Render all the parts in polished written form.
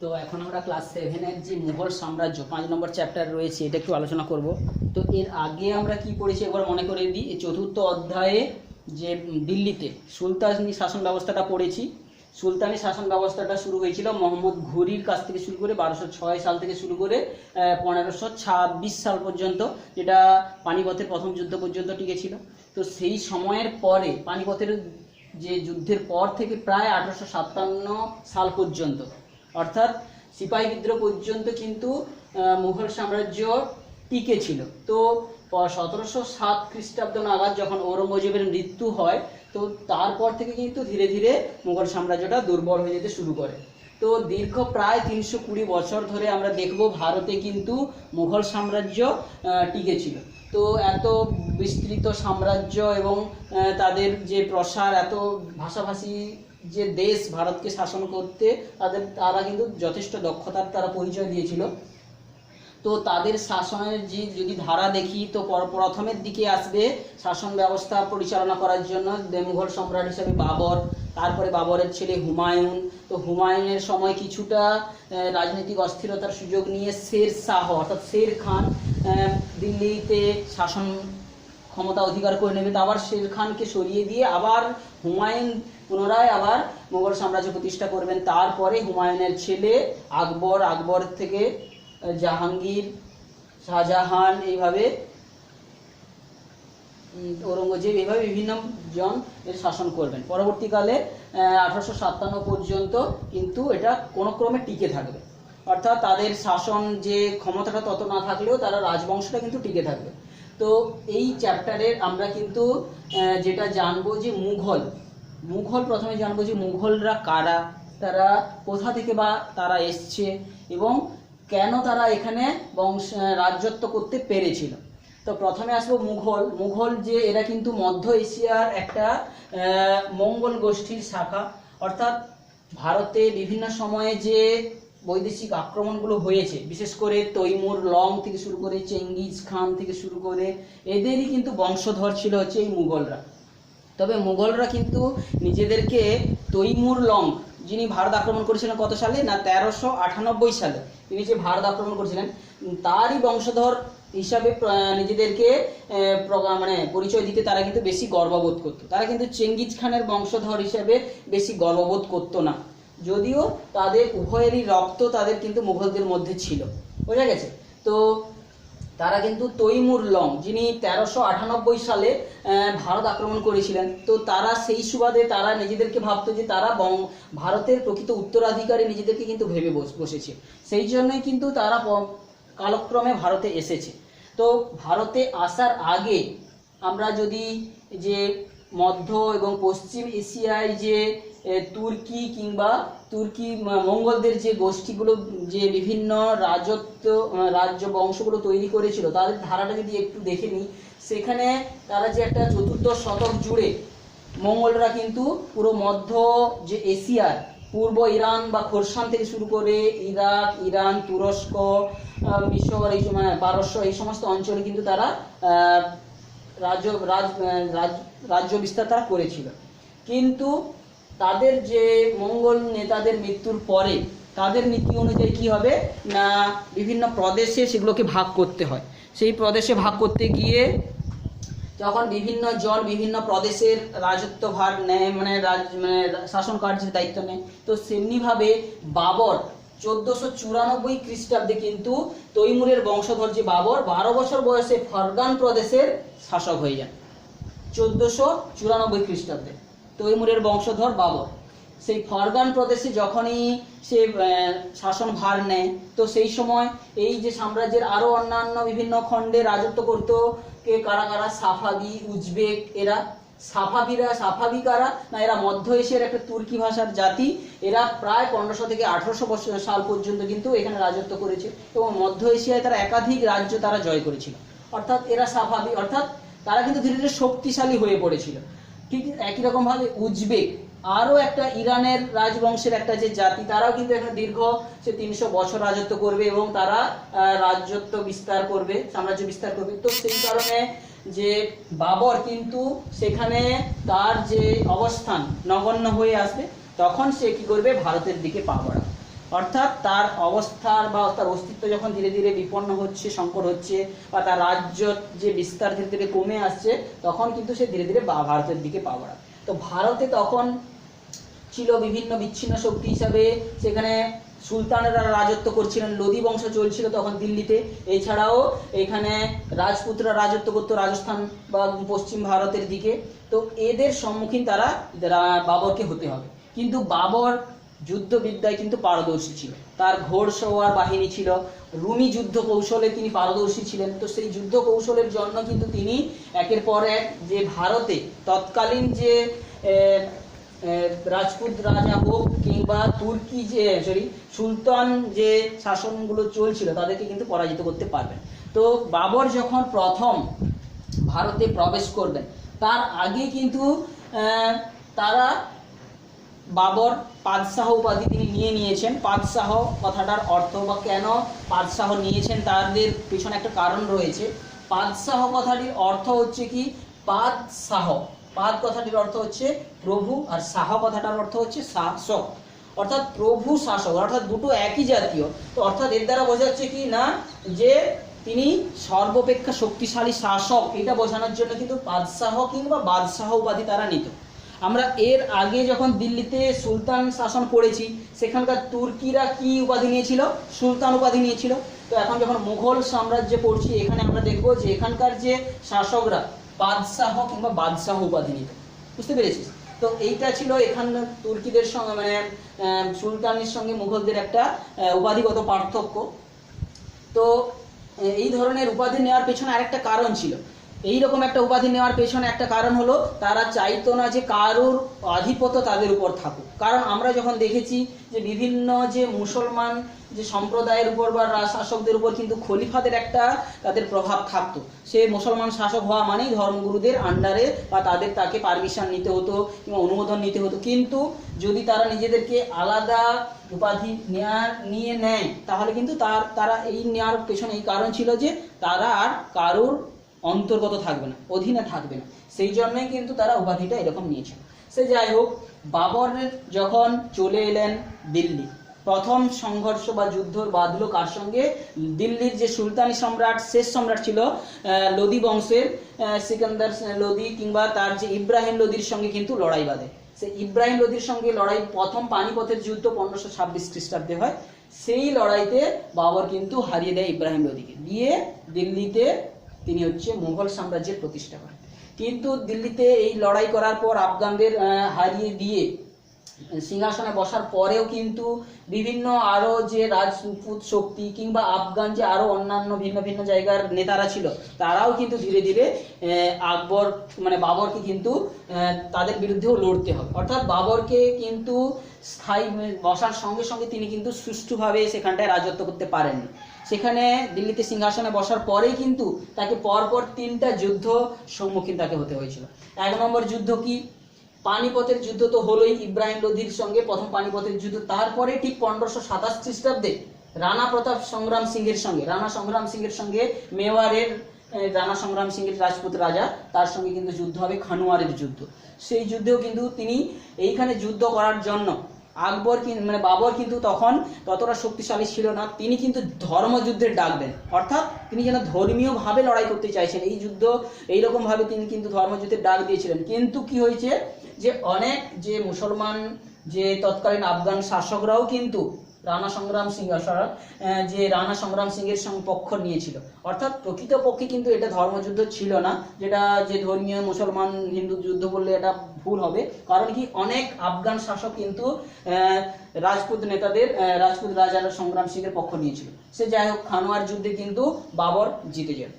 তো এখন আমরা ক্লাস 7-এর যে মুঘল সাম্রাজ্য 5 নম্বর চ্যাপ্টার রয়েছে এটা একটু আলোচনা করব। তো এর আগে আমরা কি পড়েছি একবার মনে করে দিই। এই চতুর্থ অধ্যায়ে যে দিল্লিতে সুলতানি শাসন ব্যবস্থাটা পড়েছি। সুলতানি শাসন ব্যবস্থাটা শুরু হয়েছিল মোহাম্মদ ঘুরির কাছ থেকে শুরু করে 1206 সাল থেকে শুরু করে 1526 সাল পর্যন্ত, যেটা পানিপথের প্রথম যুদ্ধ পর্যন্ত টিকেছিল। তো সেই সময়ের পরে পানিপথের যে যুদ্ধের পর থেকে প্রায় 1857 সাল পর্যন্ত, অর্থাৎ সিপাহী বিদ্রোহ পর্যন্ত কিন্তু মুঘল সাম্রাজ্য টিকে ছিল। তো 1707 খ্রিস্টাব্দ নাগাদ যখন ঔরঙ্গজেবের মৃত্যু হয়, তো তারপর থেকে কিন্তু ধীরে ধীরে মুঘল সাম্রাজ্যটা দুর্বল হয়ে যেতে শুরু করে। তো দীর্ঘ প্রায় 320 বছর ধরে আমরা দেখব ভারতে কিন্তু মুঘল সাম্রাজ্য টিকে ছিল। তো এত বিস্তৃত সাম্রাজ্য এবং তাদের যে প্রসার, এত ভাষাভাষী যে দেশ ভারতকে শাসন করতে তারা কিন্তু যথেষ্ট দক্ষতার তারা পরিচয় দিয়েছিল। তো তাদের শাসনের যে যদি ধারা দেখি, তো প্রথমের দিকে আসবে শাসন ব্যবস্থা পরিচালনা করার জন্য মুঘল সম্রাট হিসেবে বাবর, তারপরে বাবরের ছেলে হুমায়ুন। তো হুমায়ুনের সময় কিছুটা রাজনৈতিক অস্থিরতার সুযোগ নিয়ে শের শাহ অর্থাৎ শের খান দিল্লিতে শাসন ক্ষমতা অধিকার করে নেবে। তো আবার শের খানকে সরিয়ে দিয়ে আবার হুমায়ুন পুনরায় আবার মুঘল সাম্রাজ্য প্রতিষ্ঠা করবেন। তারপরে হুমায়ুনের ছেলে আকবর থেকে জাহাঙ্গীর, শাহজাহান, এইভাবে ঔরঙ্গজেব, এইভাবে বিভিন্ন জন এর শাসন করবেন। পরবর্তীকালে 1857 পর্যন্ত কিন্তু এটা কোনো ক্রমে টিকে থাকবে, অর্থাৎ তাদের শাসন যে ক্ষমতাটা তত না থাকলেও তারা রাজবংশটা কিন্তু টিকে থাকবে। তো এই চ্যাপ্টারের আমরা কিন্তু যেটা জানবো যে মুঘল প্রথমে জানবো যে মুঘলরা কারা, তারা কোথা থেকে বা তারা এসছে এবং কেন তারা এখানে রাজত্ব করতে পেরেছিল। তো প্রথমে আসবো মুঘল যে এরা কিন্তু মধ্য এশিয়ার একটা মঙ্গল গোষ্ঠীর শাখা। অর্থাৎ ভারতে বিভিন্ন সময়ে যে বৈদেশিক আক্রমণগুলো হয়েছে, বিশেষ করে তৈমুর লং থেকে শুরু করে চেঙ্গিজ খান থেকে শুরু করে এদেরই কিন্তু বংশধর ছিল হচ্ছে এই মুঘলরা। তবে মুঘলরা কিন্তু নিজেদেরকে তৈমুর লং, যিনি ভারত আক্রমণ করেছিলেন কত সালে না 1398 সালে, তিনি যে ভারত আক্রমণ করেছিলেন তারই বংশধর হিসাবে নিজেদেরকে পরিচয় দিতে তারা কিন্তু বেশি গর্ববোধ করতো। তারা কিন্তু চেঙ্গিজ খানের বংশধর হিসাবে বেশি গর্ববোধ করতো না, যদিও তাদের উভয়েরই রক্ত তাদের কিন্তু মুঘলদের মধ্যে ছিল, বোঝা গেছে। তো তারা কিন্তু তৈমুর লং, যিনি 1398 সালে ভারত আক্রমণ করেছিলেন, তো তারা সেই সুবাদে তারা নিজেদেরকে ভাবতো যে তারা ভারতের প্রকৃত উত্তরাধিকারী নিজেদেরকে কিন্তু ভেবে বসেছে। সেই জন্যই কিন্তু তারা কালক্রমে ভারতে এসেছে। তো ভারতে আসার আগে আমরা যদি যে মধ্য এবং পশ্চিম এশিয়ায় যে তুর্কি মঙ্গলদের যে গোষ্ঠীগুলো যে বিভিন্ন রাজ্য বংশগুলো তৈরি করেছিল, তাদের ধারাটা যদি একটু দেখে নিই, সেখানে তারা যে একটা চতুর্দশ শতক জুড়ে মঙ্গলরা কিন্তু পুরো মধ্য যে এশিয়ার পূর্ব ইরান বা খোরসান থেকে শুরু করে ইরান, তুরস্ক, মিশর, পারস্য, এই সমস্ত অঞ্চলে কিন্তু তারা রাজ্য বিস্তার তারা করেছিল। কিন্তু তাদের যে মঙ্গল নেতাদের মৃত্যুর পরে তাদের নীতি অনুযায়ী কি হবে না বিভিন্ন প্রদেশে সেগুলোকে ভাগ করতে হয়। সেই প্রদেশে ভাগ করতে গিয়ে যখন বিভিন্ন জন বিভিন্ন প্রদেশের রাজত্বভার নেয়, শাসন কার্যের দায়িত্ব নেয়, তো সেমনিভাবে বাবর 1494 খ্রিস্টাব্দে কিন্তু তৈমুরের বংশধর যে বাবর 12 বছর বয়সে ফরগান প্রদেশের শাসক হয়ে যান। 1494 খ্রিস্টাব্দে তৈমুরের বংশধর বাবর সেই ফরগান প্রদেশে যখনই সে শাসন ভার নেয়, তো সেই সময় এই যে সাম্রাজ্যের আরো অন্যান্য বিভিন্ন খণ্ডে রাজত্ব করত কে কারা সাফাবি, উজবেক। এরা সাফাবি কারা না, এরা মধ্য এশিয়ার একটা তুর্কি ভাষার জাতি। এরা প্রায় 1500 থেকে 1800 সাল পর্যন্ত কিন্তু এখানে রাজত্ব করেছে এবং মধ্য এশিয়ায় তারা একাধিক রাজ্য তারা জয় করেছিল। অর্থাৎ এরা সাফাবি, অর্থাৎ তারা কিন্তু ধীরে ধীরে শক্তিশালী হয়ে পড়েছিল। ঠিক একই রকম ভাবে উজবেক আরও একটা ইরানের রাজবংশের একটা যে জাতি, তারাও কিন্তু এখানে দীর্ঘ 300 বছর রাজত্ব করবে এবং তারা সাম্রাজ্য বিস্তার করবে। তো সেই কারণে যে বাবর কিন্তু সেখানে তার যে অবস্থান নগণ্য হয়ে আসবে, তখন সে কি করবে ভারতের দিকে পা বাড়াবে। অর্থাৎ তার অবস্থার বা তার অস্তিত্ব যখন ধীরে ধীরে বিপন্ন হচ্ছে, সংকট হচ্ছে, বা তার রাজ্য যে বিস্তার ধীরে ধীরে কমে আসছে, তখন কিন্তু সে ধীরে ধীরে ভারতের দিকে পা বাড়ায়। তো ভারতে তখন ছিল বিভিন্ন বিচ্ছিন্ন শক্তি হিসাবে, সেখানে সুলতানেরা রাজত্ব করছিলেন, লোদি বংশ চলছিল তখন দিল্লিতে। এছাড়াও এখানে রাজপুতরা রাজত্ব করতো রাজস্থান বা পশ্চিম ভারতের দিকে। তো এদের সম্মুখীন তারা বাবরকে হতে হবে। কিন্তু বাবর যুদ্ধবিদ্যায় কিন্তু পারদর্শী ছিল, তার ঘোড়সওয়ার বাহিনী ছিল, রুমি যুদ্ধ কৌশলে তিনি পারদর্শী ছিলেন। তো সেই যুদ্ধ কৌশলের জন্য কিন্তু তিনি একের পর এক যে ভারতে তৎকালীন যে রাজপুত রাজা হোক কিংবা তুর্কি যে সুলতান যে শাসনগুলো চলছিল, তাদেরকে কিন্তু পরাজিত করতে পারবেন। তো বাবর যখন প্রথম ভারতে প্রবেশ করবেন, তার আগে কিন্তু তারা বাবর পাদশাহ উপাধি তিনি নিয়েছেন। পাদশাহ কথাটার অর্থ বা কেন পাদশাহ নিয়েছেন, তাদের পিছনে একটা কারণ রয়েছে। পাদশাহ কথাটির অর্থ হচ্ছে কি, পাদশাহ, পাদ কথাটির অর্থ হচ্ছে প্রভু, আর শাহ কথাটার অর্থ হচ্ছে শাসক, অর্থাৎ প্রভু শাসক, অর্থাৎ দুটো একই জাতীয়। তো অর্থাৎ এর দ্বারা বোঝাচ্ছে কি না, যে তিনি সর্বাপেক্ষা শক্তিশালী শাসক, এটা বোঝানোর জন্য কিন্তু পাদশাহ কিংবা বাদশাহ উপাধি তারা নিত। আমরা এর আগে যখন দিল্লিতে সুলতান শাসন করেছি, সেখানকার তুর্কিরা কি উপাধি নিয়েছিল, সুলতান উপাধি নিয়েছিল। তো এখন যখন মুঘল সাম্রাজ্যে পড়ছি, এখানে আমরা দেখবো যে এখানকার যে শাসকরা বাদশাহ কিংবা বাদশাহ উপাধি নিত। বুঝতে পেরেছিস? তো এইটা ছিল এখানে তুর্কিদের সঙ্গে মানে সুলতানের সঙ্গে মুঘলদের একটা উপাধিগত পার্থক্য। তো এই ধরনের উপাধি নেওয়ার পেছনে আরেকটা কারণ ছিল। এইরকম একটা উপাধি নেওয়ার পেছনে একটা কারণ হলো, তারা চাইতো না যে কারোর আধিপত্য তাদের উপর থাকুক। কারণ আমরা যখন দেখেছি যে বিভিন্ন যে মুসলমান যে সম্প্রদায়ের উপর বা শাসকদের উপর কিন্তু খলিফাদের একটা তাদের প্রভাব থাকতো। সে মুসলমান শাসক হওয়া মানেই ধর্মগুরুদের আন্ডারে বা তাকে পারমিশন নিতে হতো কিংবা অনুমোদন নিতে হতো। কিন্তু যদি তারা নিজেদেরকে আলাদা উপাধি নিয়ে নেয়, তাহলে কিন্তু তারা এই নেওয়ার পেছনে এই কারণ ছিল যে তারা আর কারোর অন্তর্গত থাকবে না, অধীনে থাকবে না। সেই জন্যই কিন্তু তারা উপাধিটা এরকম নিয়েছিল। সে যাই হোক, বাবরের যখন চলে এলেন দিল্লি, প্রথম সংঘর্ষ বা যুদ্ধ বাঁধলো কার সঙ্গে, দিল্লির যে সুলতানি সম্রাট, শেষ সম্রাট ছিল লোদি বংশের সিকান্দার লোদি কিংবা তার যে ইব্রাহিম লোদির সঙ্গে কিন্তু লড়াই বাঁধে। সে ইব্রাহিম লোদির সঙ্গে লড়াই, প্রথম পানিপথের যুদ্ধ 1526 খ্রিস্টাব্দে হয়। সেই লড়াইতে বাবর কিন্তু হারিয়ে দেয় ইব্রাহিম লোদিকে, দিয়ে দিল্লিতে তিনি হচ্ছে মুঘল সাম্রাজ্যের প্রতিষ্ঠা করেন। কিন্তু দিল্লিতে এই লড়াই করার পর আফগানদের হারিয়ে দিয়ে সিংহাসনে বসার পরেও কিন্তু বিভিন্ন আরো যে রাজপুত শক্তি কিংবা আফগান যে আরো অন্যান্য ভিন্ন ভিন্ন জায়গার নেতারা ছিল, তারাও কিন্তু ধীরে ধীরে বাবরকে কিন্তু তাদের বিরুদ্ধেও লড়তে হবে। অর্থাৎ বাবরকে কিন্তু স্থায়ী বসার সঙ্গে সঙ্গে তিনি কিন্তু সুষ্ঠুভাবে সেখানটায় রাজত্ব করতে পারেননি। সেখানে দিল্লিতে সিংহাসনে বসার পরেই কিন্তু তাকে পরপর 3টা যুদ্ধ সম্মুখীন তাকে হতে হয়েছিল। 1 নম্বর যুদ্ধ কি, পানিপথের যুদ্ধ তো হলোই ইব্রাহিম লোদির সঙ্গে, প্রথম পানিপথের যুদ্ধ। তারপরে ঠিক 1527 খ্রিস্টাব্দে রানা প্রতাপ সংগ্রাম সিংহের সঙ্গে, রানা সংগ্রাম সিংহের সঙ্গে মেওয়ারের রানা সংগ্রাম সিংহের রাজপুত রাজা, তার সঙ্গে কিন্তু যুদ্ধ হবে, খানুয়ারের যুদ্ধ। সেই যুদ্ধেও কিন্তু তিনি এইখানে যুদ্ধ করার জন্য বাবর কিন্তু তখন ততটা শক্তিশালী ছিল না। তিনি কিন্তু ধর্মযুদ্ধের ডাক দেন, অর্থাৎ তিনি যেন ধর্মীয়ভাবে লড়াই করতে চাইছেন। এই যুদ্ধ এইরকম ভাবে তিনি কিন্তু ধর্মযুদ্ধের ডাক দিয়েছিলেন। কিন্তু কি হয়েছে যে অনেক যে মুসলমান যে তৎকালীন আফগান শাসকরাও কিন্তু রানা সংগ্রাম সিংহের পক্ষ নিয়েছিল। অর্থাৎ প্রকৃতপক্ষে কিন্তু এটা ধর্মযুদ্ধ ছিল না, যেটা যে ধর্মীয় মুসলমান হিন্দু যুদ্ধ বললে এটা ভুল হবে। কারণ কি, অনেক আফগান শাসক কিন্তু রাজপুত রাজা সংগ্রাম সিংহের পক্ষ নিয়েছিল। সে যাই হোক, খানোয়ার যুদ্ধে কিন্তু বাবর জিতে যান,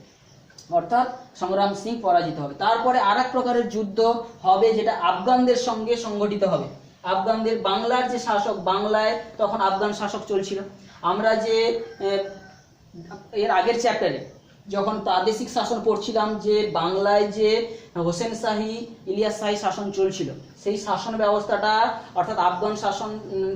অর্থাৎ সংগ্রাম সিং পরাজিত হবে। তারপরে আর এক প্রকারের যুদ্ধ হবে, যেটা আফগানদের সঙ্গে সংগঠিত হবে। আফগানদের, বাংলার যে শাসক, বাংলায় তখন আফগান শাসক চলছিল। আমরা যে এর আগের চ্যাপ্টারে যখন প্রাদেশিক শাসন পড়ছিলাম, যে বাংলায় যে হোসেন শাহী, ইলিয়াস শাহী শাসন চলছিল, সেই শাসন ব্যবস্থাটা অর্থাৎ আফগান শাসন,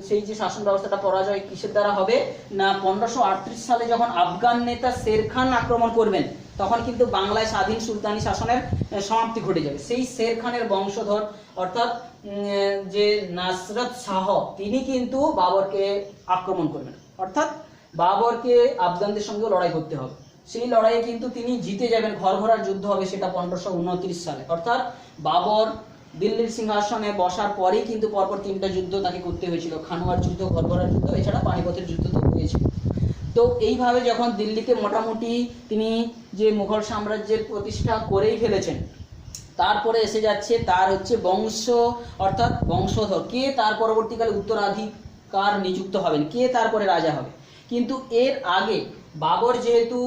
সেই যে শাসন ব্যবস্থাটা পরাজয় কিসের দ্বারা হবে না, 1538 সালে যখন আফগান নেতা শের খান আক্রমণ করবেন, তখন কিন্তু বাংলায় স্বাধীন সুলতানি শাসনের সমাপ্তি ঘটে যাবে। সেই শের খানের বংশধর অর্থাৎ যে নাসরত শাহ তিনি কিন্তু বাবরকে আক্রমণ করবেন, অর্থাৎ বাবরকে আফগানদের সঙ্গে লড়াই করতে হবে। সেই লড়াইয়ে কিন্তু তিনি জিতে যাবেন, ঘরঘরার যুদ্ধ হবে, সেটা 1529 সালে। অর্থাৎ বাবর দিল্লির সিংহাসনে বসার পরেই কিন্তু পরপর 3টা যুদ্ধ তাকে করতে হয়েছিল, খানোয়ার যুদ্ধ, ঘরঘরার যুদ্ধ, এছাড়া পানিপথের যুদ্ধ তো হয়েছিল। তো এইভাবে যখন দিল্লিতে মোটামুটি তিনি যে মুঘল সাম্রাজ্যের প্রতিষ্ঠা করেই ফেলেছেন, তারপরে এসে যাচ্ছে তার হচ্ছে বংশ, অর্থাৎ বংশধর কে তার পরবর্তীকালে উত্তরাধিকার নিযুক্ত হবেন, কে তারপরে রাজা হবে। কিন্তু এর আগে বাবর যেহেতু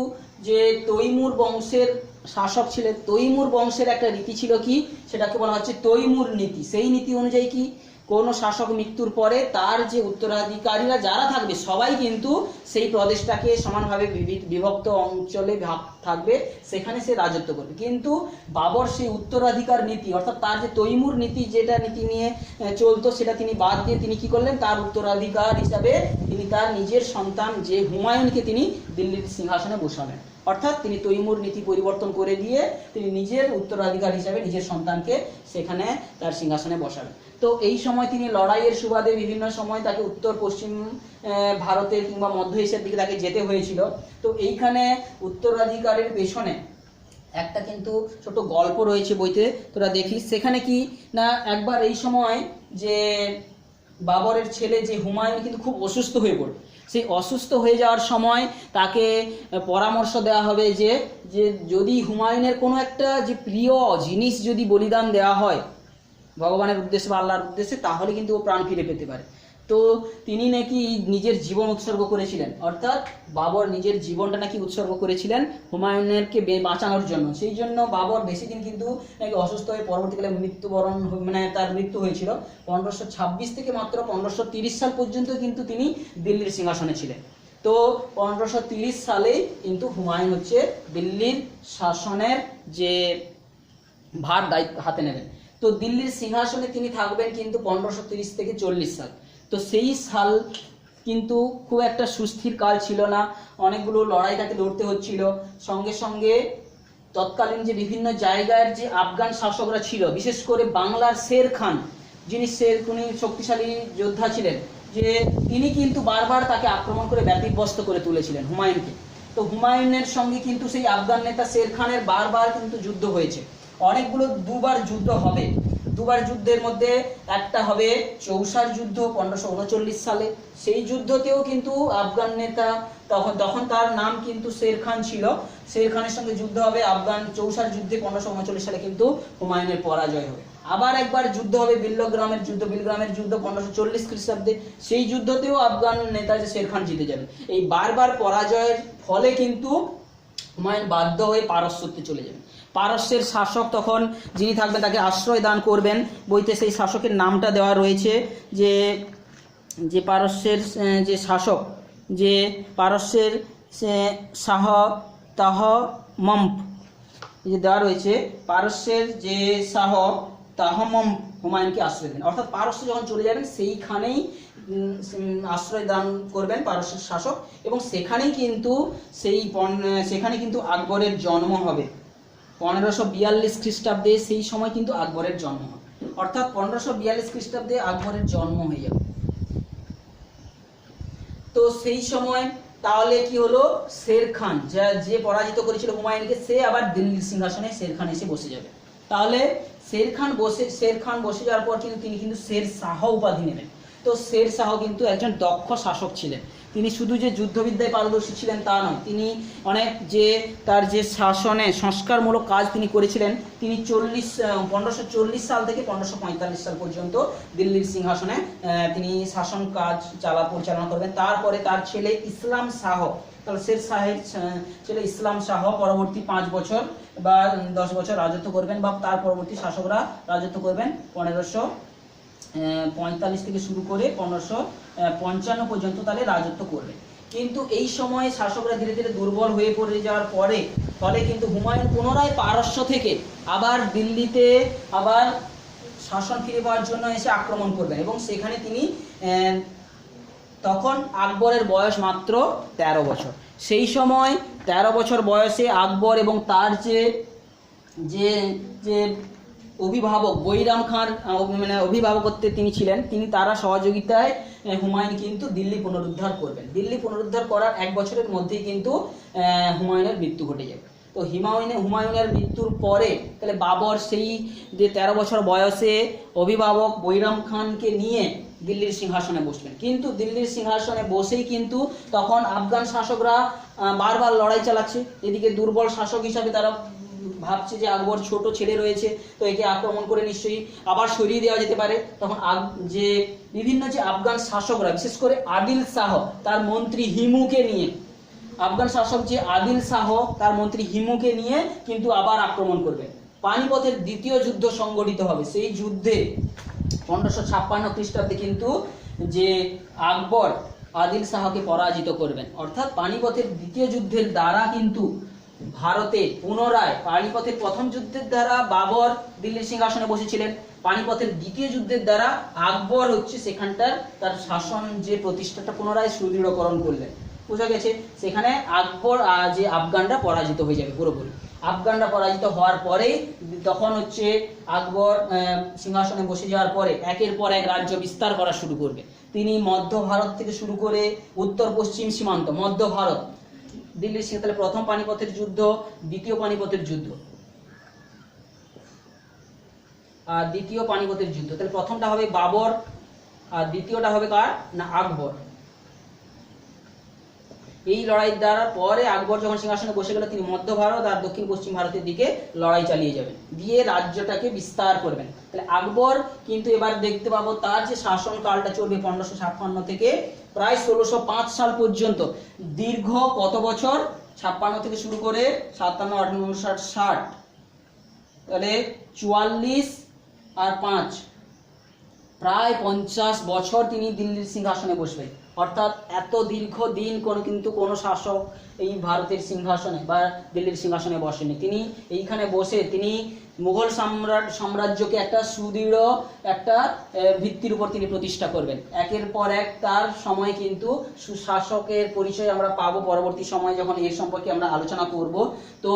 যে তৈমুর বংশের শাসক ছিলেন, তৈমুর বংশের একটা রীতি ছিল কি, সেটাকে বলা হচ্ছে তৈমুর নীতি। সেই নীতি অনুযায়ী কি, কোন শাসক মৃত্যুর পরে তার যে উত্তরাধিকারীরা যারা থাকবে সবাই কিন্তু সেই প্রদেশটাকে সমানভাবে বিভক্ত অঞ্চলে ভাগ থাকবে, সেখানে সে রাজত্ব করবে। কিন্তু বাবর সেই উত্তরাধিকার নীতি, অর্থাৎ তার যে তৈমুর নীতি, যেটা নীতি নিয়ে চলতো, সেটা তিনি বাদ দিয়ে তিনি কি করলেন, তার উত্তরাধিকার হিসাবে তিনি তার নিজের সন্তান যে হুমায়ুনকে তিনি দিল্লির সিংহাসনে বসাবেন। অর্থাৎ তিনি তৈমুর নীতি পরিবর্তন করে দিয়ে তিনি নিজের উত্তরাধিকার হিসাবে নিজের সন্তানকে সেখানে তার সিংহাসনে বসাবেন। তো এই সময় তিনি লড়াইয়ের সুবাদে বিভিন্ন সময় তাকে উত্তর পশ্চিম ভারতের কিংবা মধ্য এশিয়ার দিকে তাকে যেতে হয়েছিল। তো এইখানে উত্তরাধিকারের পেছনে একটা কিন্তু ছোট গল্প রয়েছে বইতে, তোরা দেখিস। সেখানে কি না, একবার এই সময় যে বাবরের ছেলে যে হুমায়ুন কিন্তু খুব অসুস্থ হয়ে পড়ে। সেই অসুস্থ হয়ে যাওয়ার সময় তাকে পরামর্শ দেওয়া হবে যে যদি হুমায়ুনের কোনো একটা যে প্রিয় জিনিস যদি বলিদান দেওয়া হয় ভগবানের উদ্দেশ্যে বা আল্লাহর উদ্দেশ্যে, তাহলে কিন্তু ও প্রাণ ফিরে পেতে পারে। তো তিনি নাকি নিজের জীবন উৎসর্গ করেছিলেন, অর্থাৎ বাবর নিজের জীবনটা নাকি উৎসর্গ করেছিলেন হুমায়ুনেরকে বাঁচানোর জন্য। সেই জন্য বাবর বেশি দিন কিন্তু নাকি অসুস্থ হয়ে পরবর্তীকালে মৃত্যুবরণ, মানে তার মৃত্যু হয়েছিল 1526 থেকে মাত্র 1530 সাল পর্যন্ত কিন্তু তিনি দিল্লির সিংহাসনে ছিলেন। তো 1530 সালে কিন্তু হুমায়ুন হচ্ছে দিল্লির শাসনের যে ভার দায়িত্ব হাতে নেবেন। তো দিল্লির সিংহাসনে তিনি থাকবেন কিন্তু 1530 থেকে 40 সাল। তো সেই সাল কিন্তু খুব একটা সুস্থির কাল ছিল না, অনেকগুলো লড়াই তাকে লড়তে হচ্ছিল। সঙ্গে সঙ্গে তৎকালীন যে বিভিন্ন জায়গার যে আফগান শাসকরা ছিল, বিশেষ করে বাংলার শের খান, যিনি উনি শক্তিশালী যোদ্ধা ছিলেন, যে তিনি কিন্তু বারবার তাকে আক্রমণ করে ব্যতিব্যস্ত করে তুলেছিলেন হুমায়ুনকে। তো হুমায়ুনের সঙ্গে কিন্তু সেই আফগান নেতা শের খানের বারবার কিন্তু যুদ্ধ হয়েছে, অনেকগুলো, দুবার যুদ্ধ হবে। দুবার যুদ্ধের মধ্যে একটা হবে চৌসার যুদ্ধ 1539 সালে। সেই যুদ্ধতেও কিন্তু আফগান নেতা তখন তার নাম কিন্তু শের খান ছিল, শের খানের সঙ্গে যুদ্ধ হবে। আফগান চৌসার যুদ্ধে 1539 সালে কিন্তু হুমায়ুনের পরাজয় হবে। আবার একবার যুদ্ধ হবে বিল্লগ্রামের যুদ্ধ, বিলগ্রামের যুদ্ধ 1540 খ্রিস্টাব্দে। সেই যুদ্ধতেও আফগান নেতা যে শের খান জিতে যাবেন। এই বারবার পরাজয়ের ফলে কিন্তু হুমায়ুন বাধ্য হয়ে পারস্যতে চলে যাবেন। পারস্যের শাসক তখন যিনি থাকবেন তাকে আশ্রয় দান করবেন। বইতে সেই শাসকের নামটা দেওয়া রয়েছে, যে পারস্যের যে শাসক, যে পারস্যের শাহ তাহমম্প, যে দেওয়া রয়েছে, পারস্যের যে শাহ তাহমম্প হুমায়ুনকে আশ্রয় দেন। অর্থাৎ পারস্য যখন চলে যাবেন সেইখানেই আশ্রয় দান করবেন পারস্যের শাসক, এবং সেখানেই কিন্তু আকবরের জন্ম হবে 1542 খ্রিস্টাব্দে। সেই সময় কিন্তু আকবরের জন্ম হবে, অর্থাৎ 1542 খ্রিস্টাব্দে আকবরের জন্ম হয়ে যাবে। তো সেই সময় তাহলে কি হলো, শের খান যে পরাজিত করেছিল হুমায়ুনকে, সে আবার দিল্লির সিংহাসনে শের খান এসে বসে যাবে। তাহলে শের খান বসে যাওয়ার পর কিন্তু তিনি কিন্তু শের শাহ উপাধি নেবেন। তো শের শাহ কিন্তু একজন দক্ষ শাসক ছিলেন। তিনি শুধু যে যুদ্ধবিদ্যায় পারদর্শী ছিলেন তা নয়, তিনি অনেক তার যে শাসনে সংস্কারমূলক কাজ তিনি করেছিলেন। তিনি 1540 সাল থেকে 1545 সাল পর্যন্ত দিল্লির সিংহাসনে তিনি শাসন কাজ পরিচালনা করবেন। তারপরে তার ছেলে ইসলাম শাহ, তাহলে শের শাহের ছেলে ইসলাম শাহ পরবর্তী 5 বছর বা 10 বছর রাজত্ব করবেন, বা তার পরবর্তী শাসকরা রাজত্ব করবেন 1545 থেকে শুরু করে 1555 পর্যন্ত তাহলে রাজত্ব করবে। কিন্তু এই সময়ে শাসকরা ধীরে ধীরে দুর্বল হয়ে পড়ে যাওয়ার ফলে কিন্তু হুমায়ুন পুনরায় পারস্য থেকে আবার দিল্লিতে আবার শাসন ফিরে পাওয়ার জন্য এসে আক্রমণ করবেন, এবং সেখানে তিনি তখন আকবরের বয়স মাত্র 13 বছর। সেই সময় 13 বছর বয়সে আকবর এবং তার যে অভিভাবক বৈরাম খাঁর মানে অভিভাবকত্বে তিনি ছিলেন, তিনি তারা সহযোগিতায় হুমায়ুন কিন্তু দিল্লি পুনরুদ্ধার করবেন। দিল্লি পুনরুদ্ধার করার 1 বছরের মধ্যেই কিন্তু হুমায়ুনের মৃত্যু ঘটে যাবে। তো হুমায়ুনের মৃত্যুর পরে তাহলে বাবর সেই যে 13 বছর বয়সে অভিভাবক বৈরাম খানকে নিয়ে দিল্লির সিংহাসনে বসবেন। কিন্তু দিল্লির সিংহাসনে বসেই কিন্তু তখন আফগান শাসকরা বারবার লড়াই চালাচ্ছে। এদিকে দুর্বল শাসক হিসাবে তারা ভাবছে যে আকবর ছোট ছেলে রয়েছে, তো একে আক্রমণ করে নিশ্চয়ই আবার সরিয়ে দেওয়া যেতে পারে। তখন যে বিভিন্ন যে আফগান শাসকরা, বিশেষ করে আদিল শাহ তার মন্ত্রী হিমুকে নিয়ে, আফগান শাসক যে আদিল শাহ তার মন্ত্রী হিমুকে নিয়ে কিন্তু আবার আক্রমণ করবে। পানিপথের দ্বিতীয় যুদ্ধ সংগঠিত হবে। সেই যুদ্ধে 1556 খ্রিস্টাব্দে কিন্তু যে আকবর আদিল শাহকে পরাজিত করবেন। অর্থাৎ পানিপথের দ্বিতীয় যুদ্ধের দ্বারা কিন্তু ভারতে পুনরায়, পানিপথের প্রথম যুদ্ধের দ্বারা বাবর দিল্লির সিংহাসনে বসেছিলেন, পানিপথের দ্বিতীয় যুদ্ধের দ্বারা আকবর হচ্ছে সেখানটার তার শাসন যে প্রতিষ্ঠাটা পুনরায় সুদৃঢ়করণ করলেন। বোঝা গেছে, সেখানে আকবর যে আফগানরা পরাজিত হয়ে যাবে পুরোপুরি। আফগানরা পরাজিত হওয়ার পরেই তখন হচ্ছে আকবর সিংহাসনে বসে যাওয়ার পরে একের পর এক রাজ্য বিস্তার করা শুরু করবে। তিনি মধ্য ভারত থেকে শুরু করে উত্তর পশ্চিম সীমান্ত, মধ্য ভারত, দিল্লির সিংহ, তাহলে প্রথম পানিপথের যুদ্ধ, দ্বিতীয় পানিপথের যুদ্ধ আর দ্বিতীয় পানিপথের যুদ্ধ, তাহলে প্রথমটা হবে বাবর আর দ্বিতীয়টা হবে কার না আকবর। এই লড়াই দ্বারা পরে আকবর যখন সিংহাসনে বসে গেল, তিনি মধ্য ভারত আর দক্ষিণ পশ্চিম ভারতের দিকে লড়াই চালিয়ে যাবেন, দিয়ে রাজ্যটাকে বিস্তার করবেন। তাহলে আকবর কিন্তু এবার দেখতে পাবো তার যে শাসনকালটা চলবে 1556 থেকে প্রায় 1605 সাল পর্যন্ত। দীর্ঘ কত বছর? 56 থেকে শুরু করে 57, 58, 59, 60, তাহলে 44 আর 5 প্রায় 50 বছর তিনি দিল্লির সিংহাসনে বসবেন। অর্থাৎ এত দীর্ঘ দিন কিন্তু কোনো শাসক এই ভারতের সিংহাসনে বা দিল্লির সিংহাসনে বসেনি। তিনি এইখানে বসে তিনি মুঘল সাম্রাজ্যকে একটা সুদৃঢ় একটা ভিত্তির উপর তিনি প্রতিষ্ঠা করবেন। একের পর এক তার সময় কিন্তু সুশাসকের পরিচয় আমরা পাবো পরবর্তী সময় যখন এর সম্পর্কে আমরা আলোচনা করব। তো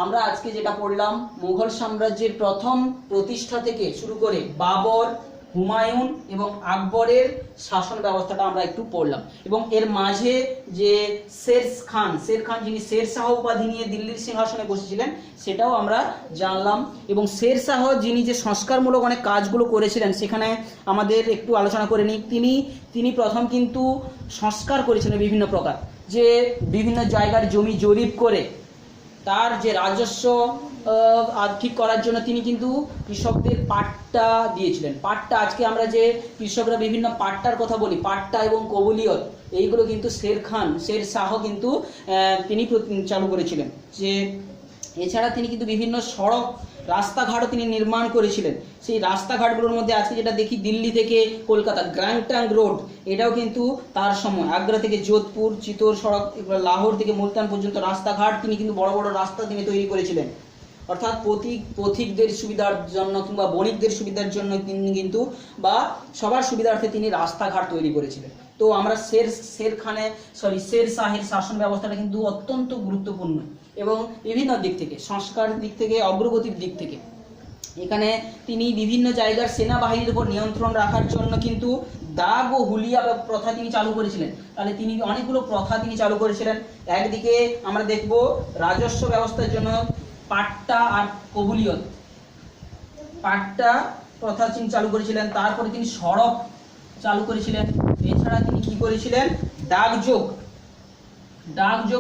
আমরা আজকে যেটা পড়লাম, মুঘল সাম্রাজ্যের প্রথম প্রতিষ্ঠা থেকে শুরু করে বাবর, হুমায়ুন এবং আকবরের শাসন ব্যবস্থাটা আমরা একটু পড়লাম, এবং এর মাঝে যে শের খান যিনি শের শাহ উপাধি নিয়ে দিল্লির সিংহাসনে বসেছিলেন সেটাও আমরা জানলাম। এবং শের শাহ যিনি যে সংস্কারমূলক অনেক কাজগুলো করেছিলেন সেখানে আমাদের একটু আলোচনা করে নিই। তিনি প্রথম কিন্তু সংস্কার করেছিলেন বিভিন্ন প্রকার, যে বিভিন্ন জায়গার জমি জরিপ করে তার যে রাজস্ব ঠিক করার জন্য তিনি কিন্তু কৃষকদের পাট্টা দিয়েছিলেন। পাট্টা, আজকে আমরা যে কৃষকরা বিভিন্ন পাট্টার কথা বলি, পাট্টা এবং কবুলিয়ত, এইগুলো কিন্তু শের শাহ কিন্তু তিনি চালু করেছিলেন। যে এছাড়া তিনি কিন্তু বিভিন্ন সড়ক রাস্তাঘাটও তিনি নির্মাণ করেছিলেন। সেই রাস্তাঘাটগুলোর মধ্যে আজকে যেটা দেখি দিল্লি থেকে কলকাতা গ্র্যান্ড ট্রাঙ্ক রোড, এটাও কিন্তু তার সময়, আগ্রা থেকে যোধপুর, চিতোর সড়ক, লাহোর থেকে মুলতান পর্যন্ত রাস্তাঘাট তিনি কিন্তু বড় বড় রাস্তা তিনি তৈরি করেছিলেন। অর্থাৎ পথিকদের সুবিধার জন্য কিংবা বণিকদের সুবিধার জন্য তিনি কিন্তু বা সবার সুবিধার্থে তিনি রাস্তাঘাট তৈরি করেছিলেন। তো আমরা শের শাহের শাসন ব্যবস্থাটা কিন্তু অত্যন্ত গুরুত্বপূর্ণ এবং বিভিন্ন দিক থেকে, সংস্কারের দিক থেকে, অগ্রগতির দিক থেকে। এখানে তিনি বিভিন্ন জায়গার সেনাবাহিনীর উপর নিয়ন্ত্রণ রাখার জন্য কিন্তু দাগ ও হুলিয়া প্রথা তিনি চালু করেছিলেন। তাহলে তিনি অনেকগুলো প্রথা তিনি চালু করেছিলেন। একদিকে আমরা দেখব রাজস্ব ব্যবস্থার জন্য পাট্টা আর কবুলিয়ত, পাট্টা প্রথা তিনি চালু করেছিলেন। তারপরে তিনি সড়ক চালু করেছিলেন। এছাড়া তিনি কি করেছিলেন? ডাকযোগ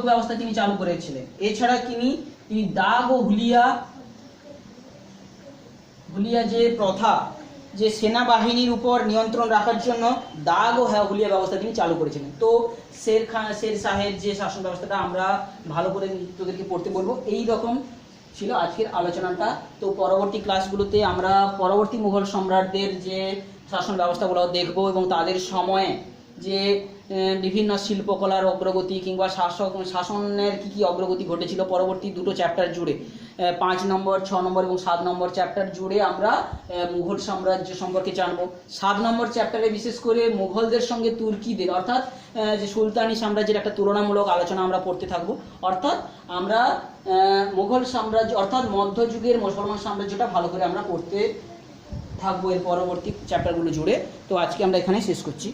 ব্যবস্থা তিনি চালু করেছিলেন। এছাড়া তিনি দাগ ও হুলিয়া যে প্রথা, যে সেনাবাহিনীর উপর নিয়ন্ত্রণ রাখার জন্য দাগ ও হুলিয়া ব্যবস্থা তিনি চালু করেছিলেন। তো শের শাহের যে শাসন ব্যবস্থাটা আমরা ভালো করে তোদেরকে পড়তে বলবো। এই রকম ছিল আজকের আলোচনাটা। তো পরবর্তী ক্লাসগুলোতে আমরা পরবর্তী মুঘল সম্রাটদের যে শাসন ব্যবস্থাগুলো দেখব এবং তাদের সময়ে যে বিভিন্ন শিল্পকলার অগ্রগতি কিংবা শাসনের কী অগ্রগতি ঘটেছিল পরবর্তী দুটো চ্যাপ্টার জুড়ে, 5 নম্বর 6 নম্বর এবং 7 নম্বর চ্যাপ্টার জুড়ে আমরা মুঘল সাম্রাজ্য সম্পর্কে জানবো। 7 নম্বর চ্যাপ্টারে বিশেষ করে মুঘলদের সঙ্গে তুর্কিদের অর্থাৎ যে সুলতানি সাম্রাজ্যের একটা তুলনামূলক আলোচনা আমরা পড়তে থাকবো। অর্থাৎ আমরা মুঘল সাম্রাজ্য অর্থাৎ মধ্যযুগের মুসলমান সাম্রাজ্যটা ভালো করে আমরা পড়তে থাকবো এর পরবর্তী চ্যাপ্টারগুলো জুড়ে। তো আজকে আমরা এখানে শেষ করছি।